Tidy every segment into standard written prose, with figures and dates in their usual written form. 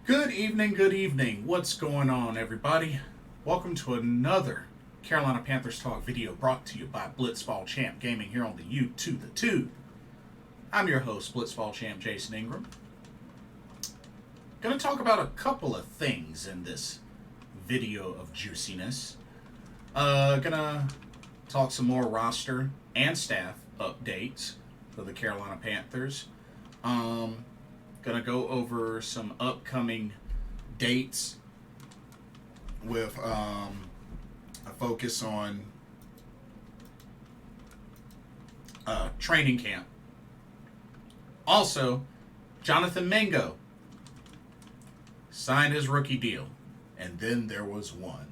Good evening. What's going on, everybody? Welcome to another Carolina Panthers Talk video brought to you by Blitzball Champ Gaming here on the YouTube, the Tube. I'm your host, Blitzball Champ Jason Ingram. Going to talk about a couple of things in this video of juiciness. Gonna talk some more roster and staff updates for the Carolina Panthers. Gonna go over some upcoming dates with a focus on training camp. Also, Jonathan Mingo signed his rookie deal, and then there was one.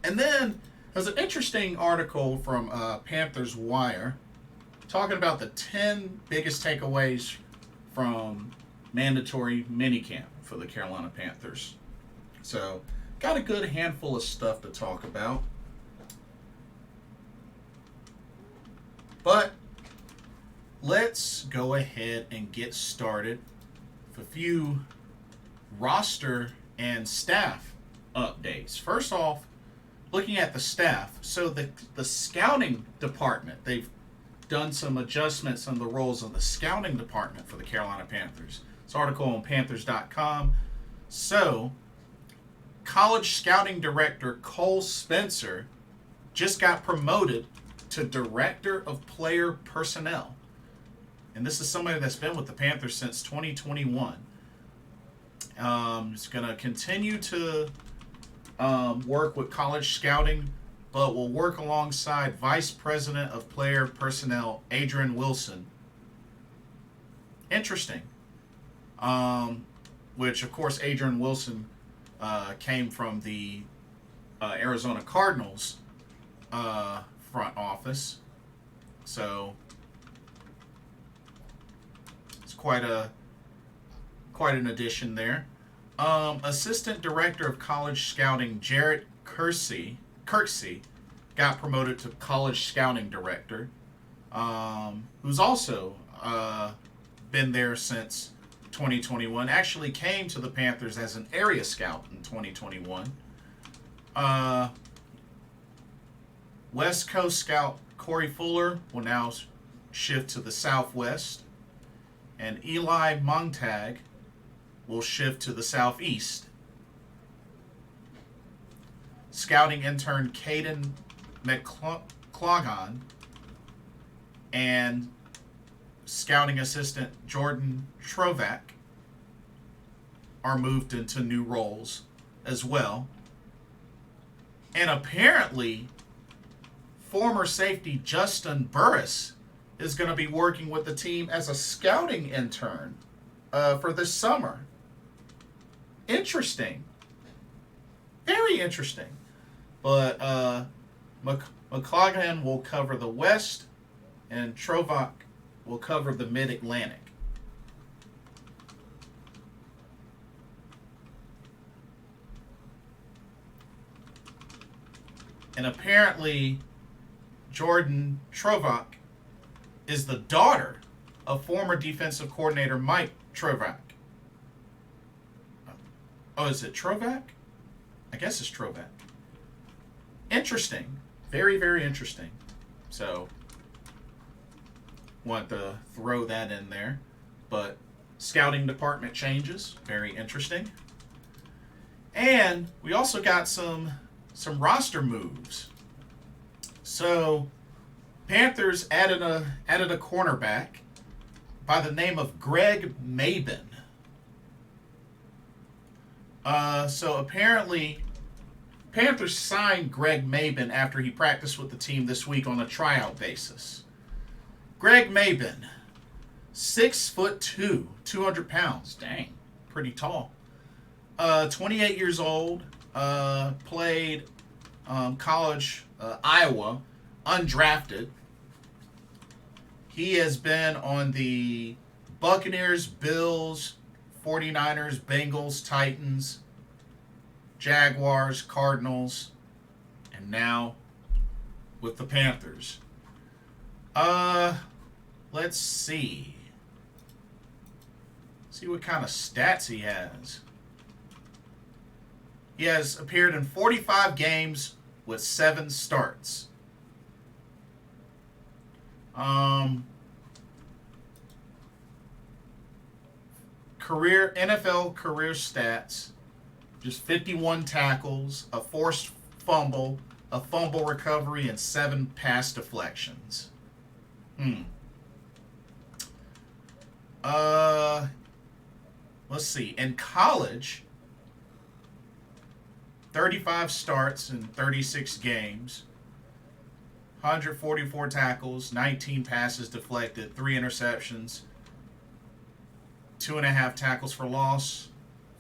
And then there's an interesting article from Panthers Wire talking about the 10 biggest takeaways from mandatory minicamp for the Carolina Panthers. So, got a good handful of stuff to talk about. But let's go ahead and get started with a few roster and staff updates. First off, looking at the staff, so the scouting department, they've done some adjustments on the roles of the scouting department for the Carolina Panthers. This article on Panthers.com. So, college scouting director Cole Spencer just got promoted to director of player personnel. And this is somebody that's been with the Panthers since 2021. He's going to continue to work with college scouting, but will work alongside Vice President of Player Personnel Adrian Wilson. Interesting. Which, of course, Adrian Wilson came from the Arizona Cardinals front office. So it's quite an addition there. Assistant Director of College Scouting Jarrett Kirksey got promoted to College Scouting Director, who's also been there since 2021. Actually came to the Panthers as an area scout in 2021. West Coast scout Corey Fuller will now shift to the Southwest, and Eli Montag will shift to the Southeast. Scouting intern Caden McClogon and scouting assistant Jordan Trovac are moved into new roles as well. And apparently, former safety Justin Burris is going to be working with the team as a scouting intern for this summer. Interesting. Very interesting. But McClogan will cover the West, and Trovac will cover the Mid-Atlantic. And apparently, Jordan Trovac is the daughter of former defensive coordinator Mike Trovac. Oh, is it Trovac? I guess it's Trovac. Interesting. Very, very interesting. So, want to throw that in there. But scouting department changes. Very interesting. And we also got some roster moves. So, Panthers added a cornerback by the name of Greg Mabin. So apparently, Panthers signed Greg Mabin after he practiced with the team this week on a tryout basis. Greg Mabin, 6'2", 200 pounds. Dang, pretty tall. 28 years old. Played college Iowa, undrafted. He has been on the Buccaneers, Bills, 49ers, Bengals, Titans, Jaguars, Cardinals, and now with the Panthers. Let's see. See what kind of stats he has. He has appeared in 45 games with 7 starts. Career NFL career stats: just 51 tackles, a forced fumble, a fumble recovery, and 7 pass deflections. Let's see. In college, 35 starts in 36 games, 144 tackles, 19 passes deflected, 3 interceptions, 2.5 tackles for loss,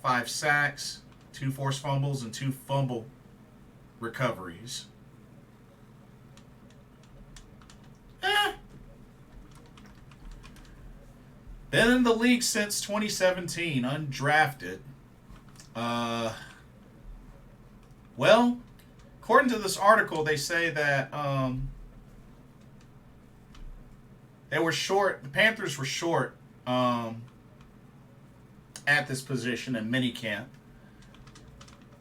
5 sacks, 2 forced fumbles, and 2 fumble recoveries. Been in the league since 2017, undrafted. Well, according to this article, they say that they were short. The Panthers were short at this position in minicamp.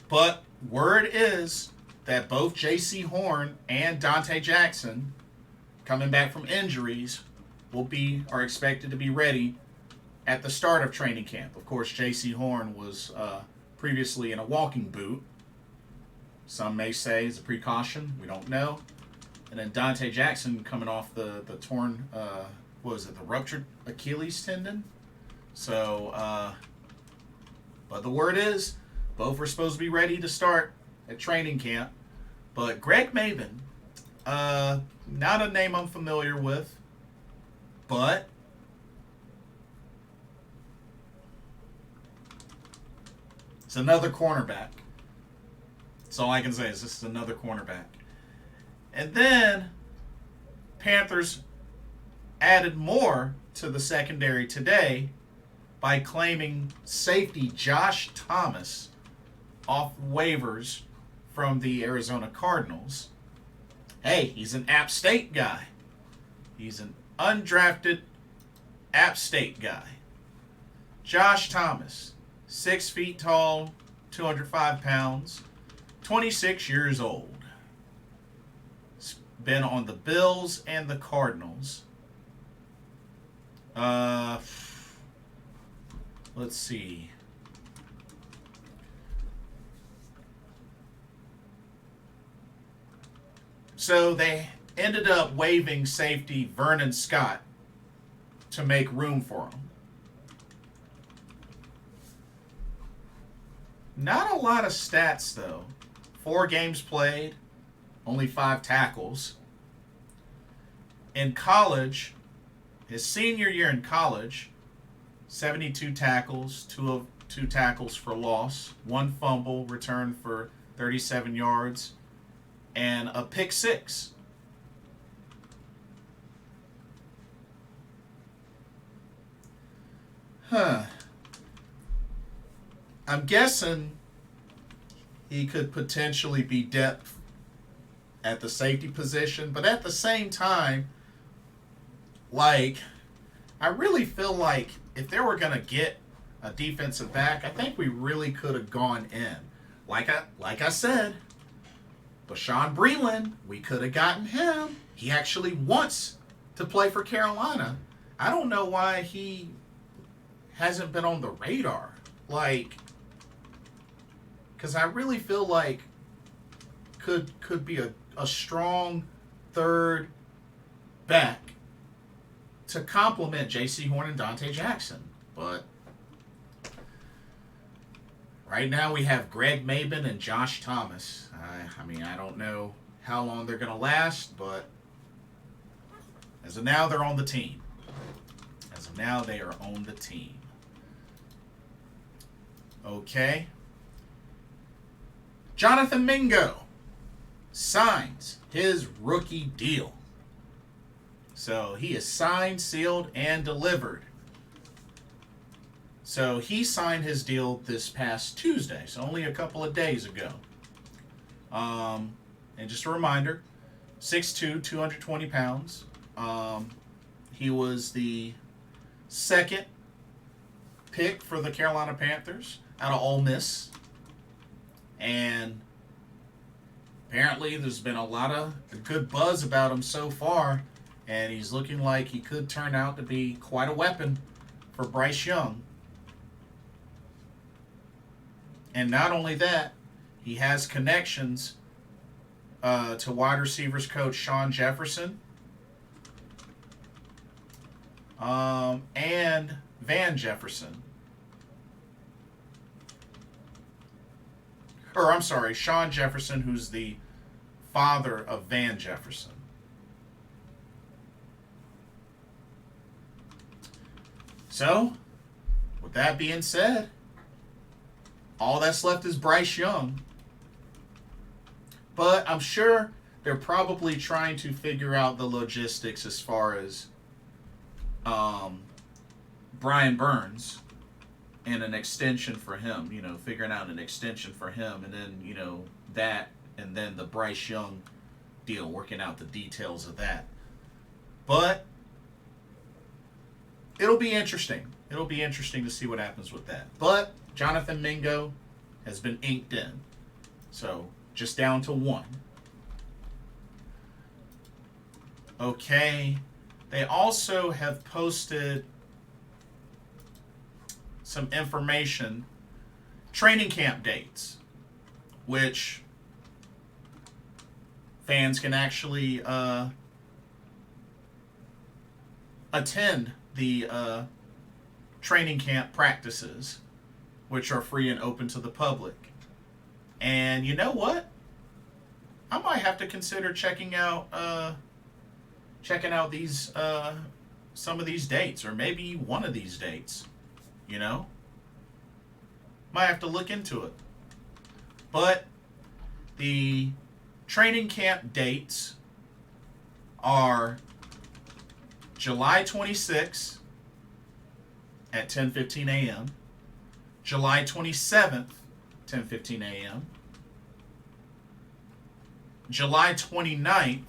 But word is that both J.C. Horn and Dante Jackson, coming back from injuries, are expected to be ready at the start of training camp. Of course, J.C. Horn was previously in a walking boot. Some may say it's a precaution. We don't know. And then Dante Jackson coming off the torn, the ruptured Achilles tendon. So, but the word is both were supposed to be ready to start at training camp. But Greg Mabin, not a name I'm familiar with, but it's another cornerback. That's all I can say is this is another cornerback. And then Panthers added more to the secondary today by claiming safety Josh Thomas off waivers from the Arizona Cardinals. Hey, he's an App State guy. He's an undrafted App State guy. Josh Thomas, 6 feet tall, 205 pounds, 26 years old. He's been on the Bills and the Cardinals. Let's see. So they ended up waiving safety Vernon Scott to make room for him. Not a lot of stats, though. 4 games played, only 5 tackles. In college, his senior year in college, 72 tackles, 2 tackles for loss, 1 fumble return for 37 yards, and a pick 6. I'm guessing he could potentially be depth at the safety position, but at the same time, I really feel like if they were going to get a defensive back, I think we really could have gone in. Like I said, Bashawn Breeland, we could have gotten him. He actually wants to play for Carolina. I don't know why he hasn't been on the radar. Because I really feel like could be a strong third back to complement J.C. Horn and Dante Jackson. But right now we have Greg Mabin and Josh Thomas. I don't know how long they're going to last, but as of now, they're on the team. As of now, they are on the team. Okay. Jonathan Mingo signs his rookie deal. So he is signed, sealed, and delivered. So he signed his deal this past Tuesday, so only a couple of days ago. And just a reminder, 6'2", 220 pounds. He was the second pick for the Carolina Panthers out of Ole Miss. And apparently there's been a lot of good buzz about him so far, and he's looking like he could turn out to be quite a weapon for Bryce Young. And not only that, he has connections to wide receivers coach Sean Jefferson and Van Jefferson. Or I'm sorry, Sean Jefferson, who's the father of Van Jefferson. So, with that being said, all that's left is Bryce Young. But I'm sure they're probably trying to figure out the logistics as far as Brian Burns and an extension for him, figuring out an extension for him, and then, that, and then the Bryce Young deal, working out the details of that. But it'll be interesting. It'll be interesting to see what happens with that. But Jonathan Mingo has been inked in. So, just down to one. Okay. They also have posted some information, training camp dates, which fans can actually attend the training camp practices, which are free and open to the public. And you know what? I might have to consider checking out these some of these dates, or maybe one of these dates. Might have to look into it. But the training camp dates are July 26th at 10:15 a.m., July 27th, 10:15 a.m., July 29th,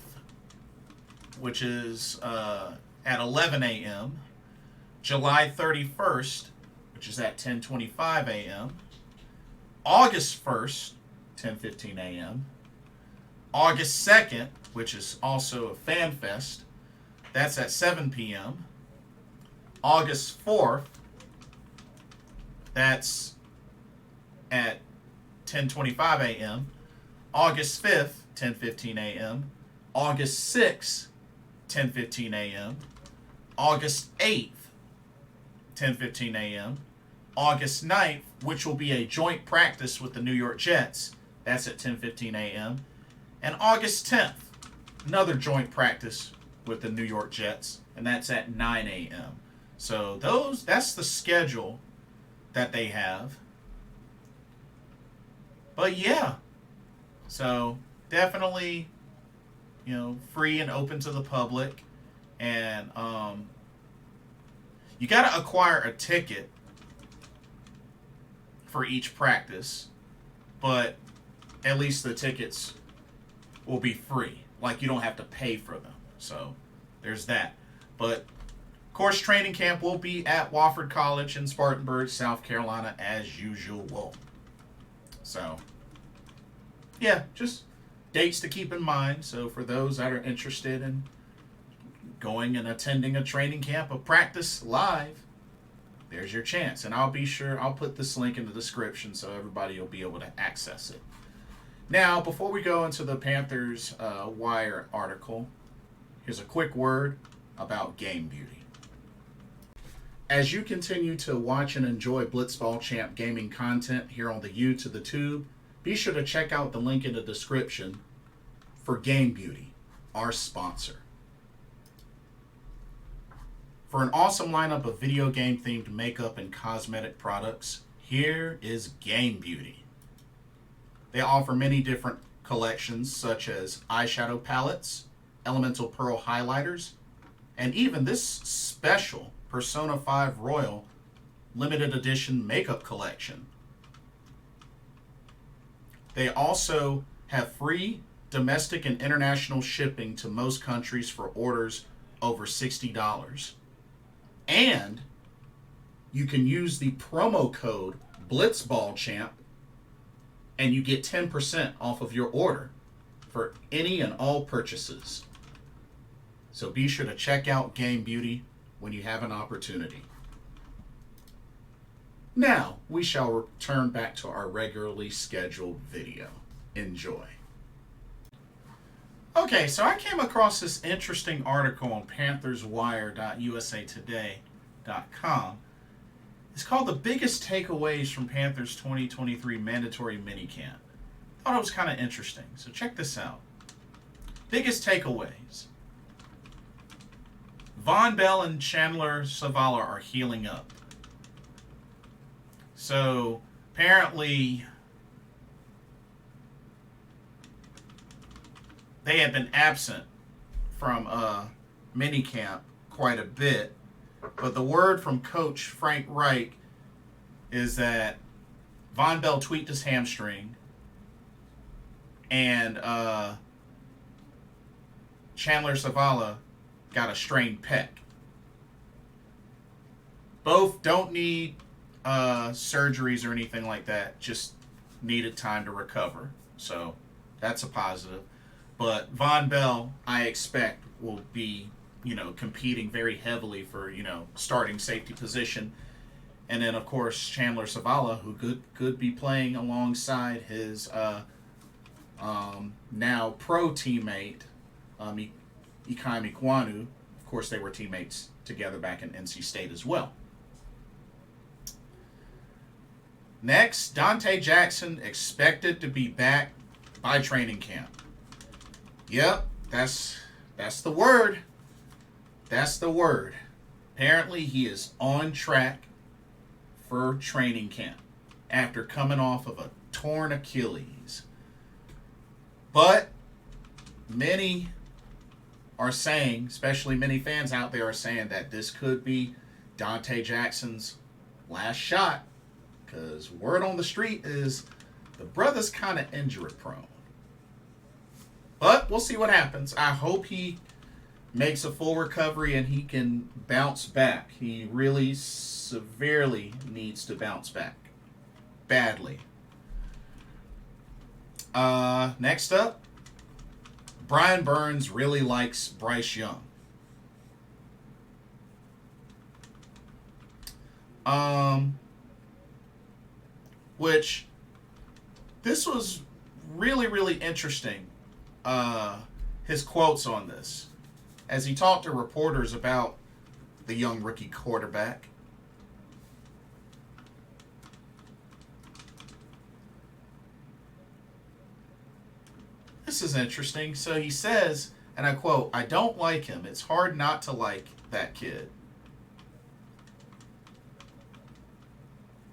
which is at 11 a.m., July 31st, which is at 10:25 a.m., August 1st, 10:15 a.m., August 2nd, which is also a fan fest, that's at 7 p.m., August 4th, that's at 10:25 a.m., August 5th, 10:15 a.m., August 6th, 10:15 a.m., August 8th, 10:15 a.m., August 9th, which will be a joint practice with the New York Jets, that's at 10:15 a.m., and August 10th, another joint practice with the New York Jets, and that's at 9 a.m. So that's the schedule that they have. But yeah, so definitely, free and open to the public, and you got to acquire a ticket for each practice, but at least the tickets will be free. Like, you don't have to pay for them. So there's that. But of course, training camp will be at Wofford College in Spartanburg, South Carolina, as usual. So yeah, just dates to keep in mind. So for those that are interested in going and attending a training camp, a practice live, there's your chance. And I'll put this link in the description so everybody will be able to access it. Now, before we go into the Panthers Wire article, here's a quick word about Game Beauty. As you continue to watch and enjoy Blitzball Champ gaming content here on the U to the Tube, be sure to check out the link in the description for Game Beauty, our sponsor. For an awesome lineup of video game themed makeup and cosmetic products, here is Game Beauty. They offer many different collections such as eyeshadow palettes, elemental pearl highlighters, and even this special Persona 5 Royal limited edition makeup collection. They also have free domestic and international shipping to most countries for orders over $60. And you can use the promo code BlitzballChamp and you get 10% off of your order for any and all purchases. So be sure to check out Game Beauty when you have an opportunity. Now, we shall return back to our regularly scheduled video. Enjoy. Okay, so I came across this interesting article on PanthersWire.usatoday.com. It's called The Biggest Takeaways from Panthers 2023 Mandatory Minicamp. Thought it was kind of interesting, so check this out. Biggest takeaways. Von Bell and Chandler Zavala are healing up. So, apparently, they had been absent from minicamp quite a bit. But the word from Coach Frank Reich is that Von Bell tweaked his hamstring and Chandler Zavala got a strained pec. Both don't need surgeries or anything like that, just needed time to recover. So that's a positive. But Von Bell, I expect, will be, competing very heavily for, starting safety position. And then, of course, Chandler Zavala, who could be playing alongside his now pro teammate, Ikai Mikwanu. Of course, they were teammates together back in NC State as well. Next, Dante Jackson expected to be back by training camp. Yep, that's the word. That's the word. Apparently, he is on track for training camp after coming off of a torn Achilles. But many are saying, especially many fans out there are saying that this could be Dante Jackson's last shot, because word on the street is the brother's kind of injury prone. But we'll see what happens. I hope he makes a full recovery and he can bounce back. He really severely needs to bounce back. Badly. Next up, Brian Burns really likes Bryce Young. Which, this was really, really interesting, his quotes on this, as he talked to reporters about the young rookie quarterback. This is interesting. So he says, and I quote, "I don't like him. It's hard not to like that kid."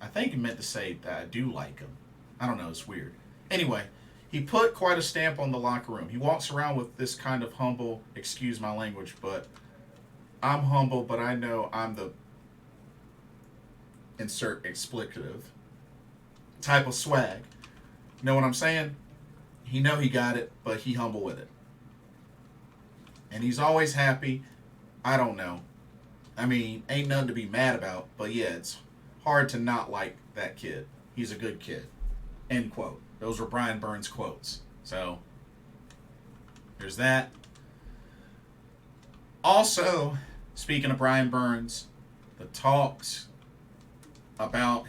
I think he meant to say that I do like him. I don't know, it's weird. Anyway, he put quite a stamp on the locker room. He walks around with this kind of humble, excuse my language, but I'm humble, but I know I'm the insert explicative type of swag. You know what I'm saying? He know he got it, but he humble with it. And he's always happy. I don't know. I mean, ain't nothing to be mad about, but yeah, it's hard to not like that kid. He's a good kid. End quote. Those were Brian Burns quotes. So, there's that. Also, speaking of Brian Burns, the talks about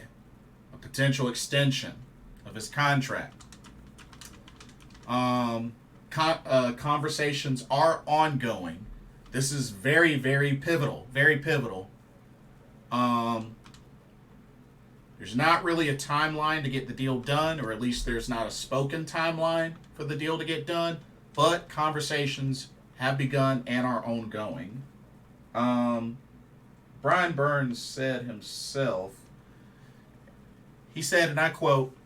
a potential extension of his contract. Conversations are ongoing. This is very, very pivotal. Very pivotal. There's not really a timeline to get the deal done, or at least there's not a spoken timeline for the deal to get done, but conversations have begun and are ongoing. Brian Burns said himself, he said, and I quote,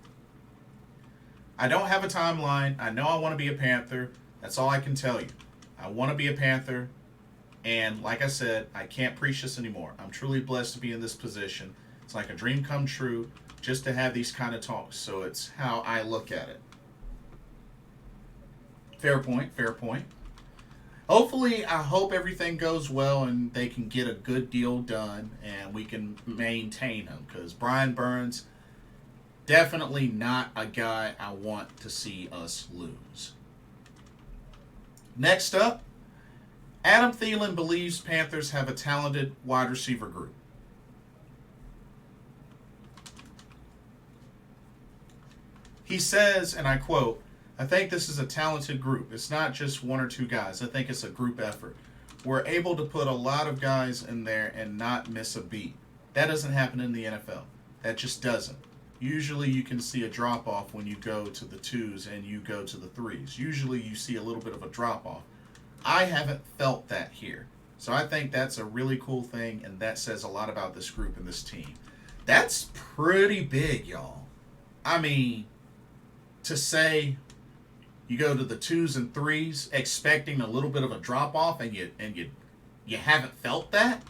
"I don't have a timeline. I know I want to be a Panther. That's all I can tell you. I want to be a Panther. And like I said, I can't preach this anymore. I'm truly blessed to be in this position. It's like a dream come true just to have these kind of talks. So it's how I look at it." Fair point, fair point. Hopefully, I hope everything goes well and they can get a good deal done and we can maintain him. Because Brian Burns Definitely not a guy I want to see us lose. Next up, Adam Thielen believes Panthers have a talented wide receiver group. He says, and I quote, "I think this is a talented group. It's not just one or two guys. I think it's a group effort. We're able to put a lot of guys in there and not miss a beat. That doesn't happen in the NFL. That just doesn't. Usually you can see a drop-off when you go to the twos and you go to the threes. Usually you see a little bit of a drop-off. I haven't felt that here. So I think that's a really cool thing, and that says a lot about this group and this team." That's pretty big, y'all. I mean, to say you go to the twos and threes expecting a little bit of a drop-off and you haven't felt that?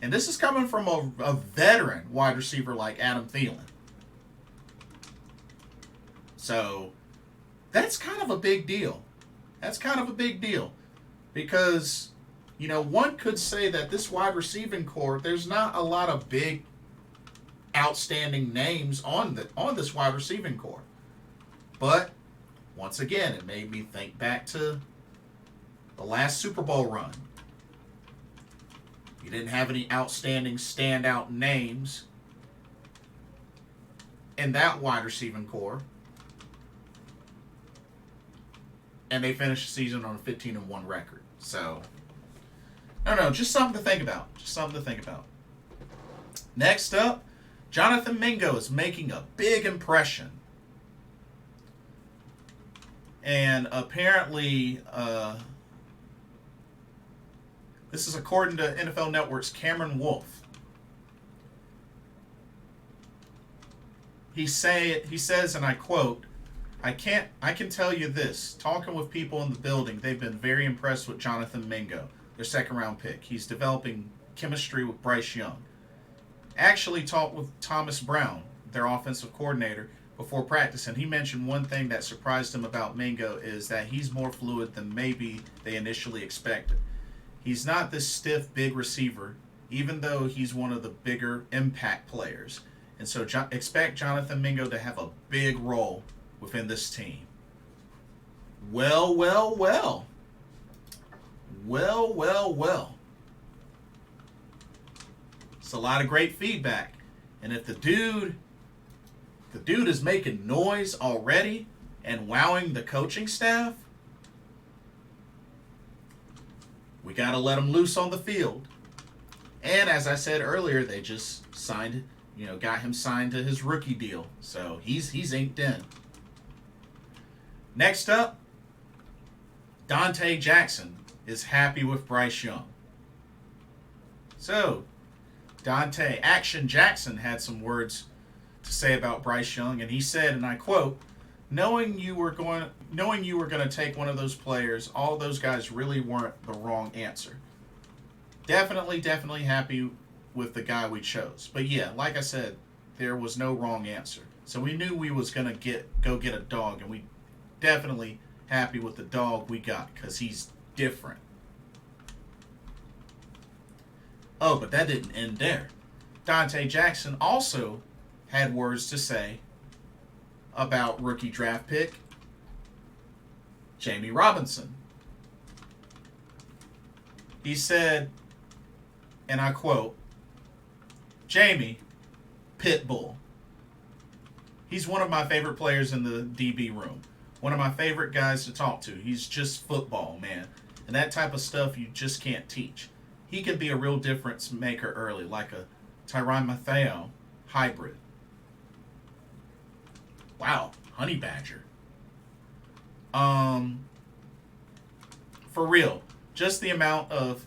And this is coming from a veteran wide receiver like Adam Thielen. So that's kind of a big deal. That's kind of a big deal because, you know, one could say that this wide receiving core, there's not a lot of big, outstanding names on this wide receiving core. But once again, it made me think back to the last Super Bowl run. You didn't have any outstanding, standout names in that wide receiving core. And they finished the season on a 15-1 record. So, I don't know, just something to think about. Just something to think about. Next up, Jonathan Mingo is making a big impression. And apparently, this is according to NFL Network's Cameron Wolfe. He says, and I quote, I can tell you this, talking with people in the building, they've been very impressed with Jonathan Mingo, their second-round pick. He's developing chemistry with Bryce Young. Actually talked with Thomas Brown, their offensive coordinator, before practice, and he mentioned one thing that surprised him about Mingo is that he's more fluid than maybe they initially expected. He's not this stiff, big receiver, even though he's one of the bigger impact players. And so expect Jonathan Mingo to have a big role within this team. Well. It's a lot of great feedback. And if the dude is making noise already and wowing the coaching staff, we got to let him loose on the field. And as I said earlier, they just got him signed to his rookie deal. So he's inked in. Next up, Dante Jackson is happy with Bryce Young. So, Action Jackson had some words to say about Bryce Young, and he said, and I quote, knowing you were going to take one of those players, all those guys really weren't the wrong answer. Definitely happy with the guy we chose. But yeah, like I said, there was no wrong answer. So we knew we was going to go get a dog, and we definitely happy with the dog we got because he's different. Oh, but that didn't end there. Dante Jackson also had words to say about rookie draft pick Jamie Robinson. He said, and I quote, Jamie, Pitbull. He's one of my favorite players in the DB room. One of my favorite guys to talk to. He's just football, man. And that type of stuff you just can't teach. He could be a real difference maker early, like a Tyrann Mathieu hybrid. Wow, honey badger. For real, just the amount of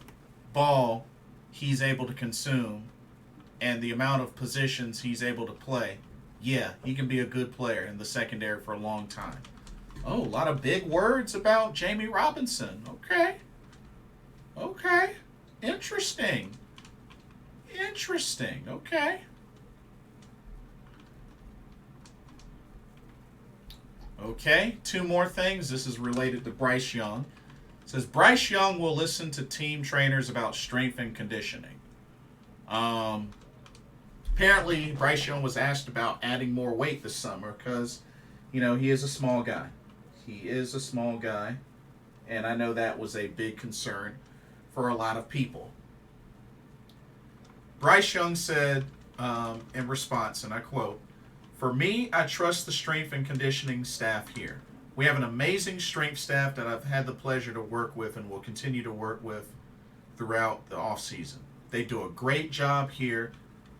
ball he's able to consume and the amount of positions he's able to play, yeah, he can be a good player in the secondary for a long time. Oh, a lot of big words about Jamie Robinson. Okay. Interesting. Okay. Okay, two more things. This is related to Bryce Young. It says Bryce Young will listen to team trainers about strength and conditioning. Apparently, Bryce Young was asked about adding more weight this summer because, he is a small guy. He is a small guy, and I know that was a big concern for a lot of people. Bryce Young said in response, and I quote, "For me, I trust the strength and conditioning staff here. We have an amazing strength staff that I've had the pleasure to work with and will continue to work with throughout the offseason. They do a great job here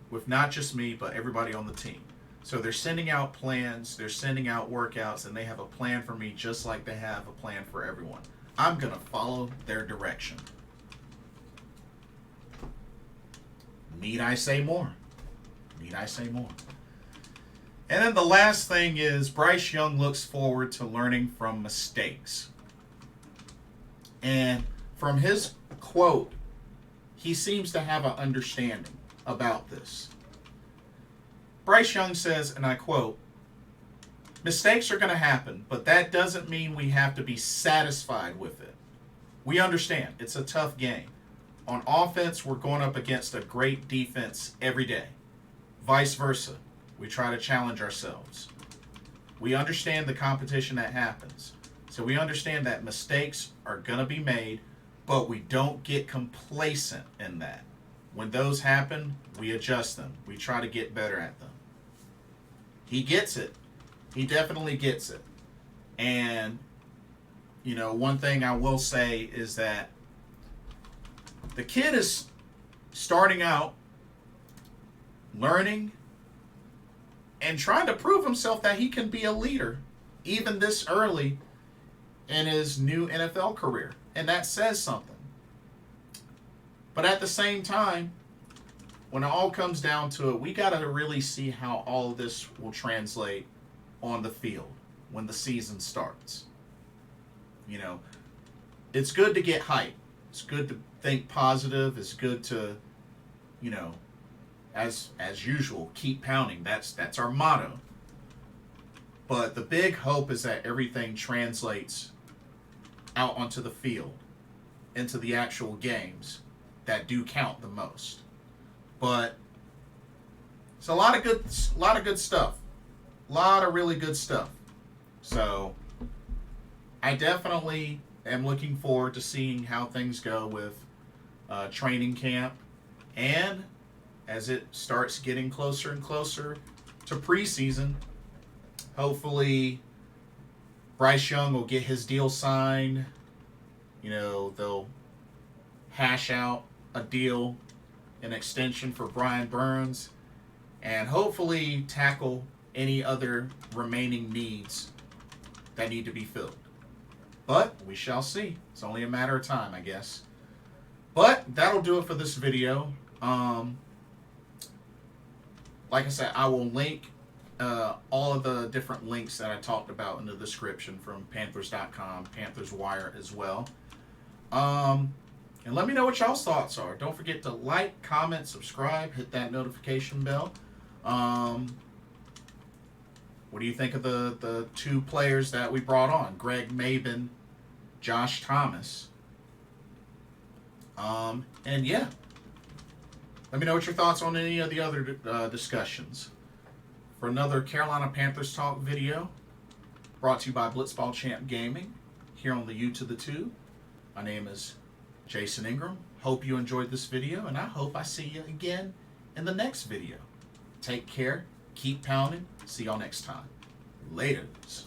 with not just me, but everybody on the team. So they're sending out plans, they're sending out workouts, and they have a plan for me just like they have a plan for everyone. I'm going to follow their direction." Need I say more? Need I say more? And then the last thing is Bryce Young looks forward to learning from mistakes. And from his quote, he seems to have an understanding about this. Bryce Young says, and I quote, "Mistakes are going to happen, but that doesn't mean we have to be satisfied with it. We understand it's a tough game. On offense, we're going up against a great defense every day. Vice versa, we try to challenge ourselves. We understand the competition that happens. So we understand that mistakes are going to be made, but we don't get complacent in that. When those happen, we adjust them. We try to get better at them." He gets it. He definitely gets it. And, one thing I will say is that the kid is starting out, learning, and trying to prove himself that he can be a leader, even this early in his new NFL career. And that says something. But at the same time, when it all comes down to it, we got to really see how all of this will translate on the field when the season starts. It's good to get hype. It's good to think positive. It's good to, as usual, keep pounding. That's our motto. But the big hope is that everything translates out onto the field, into the actual games that do count the most. But it's a lot of good stuff. A lot of really good stuff. So I definitely am looking forward to seeing how things go with training camp, and as it starts getting closer and closer to preseason, hopefully Bryce Young will get his deal signed. They'll hash out a deal, an extension for Brian Burns, and hopefully tackle any other remaining needs that need to be filled. But we shall see. It's only a matter of time, I guess. But that'll do it for this video. Like I said, I will link all of the different links that I talked about in the description from Panthers.com, Panthers Wire as well. And let me know what y'all's thoughts are. Don't forget to like, comment, subscribe, hit that notification bell. What do you think of the two players that we brought on? Greg Mabin, Josh Thomas. And yeah, let me know what your thoughts on any of the other discussions. For another Carolina Panthers Talk video, brought to you by Blitzball Champ Gaming, here on the U to the 2. My name is Jason Ingram. Hope you enjoyed this video, and I hope I see you again in the next video. Take care, keep pounding, see y'all next time. Laters.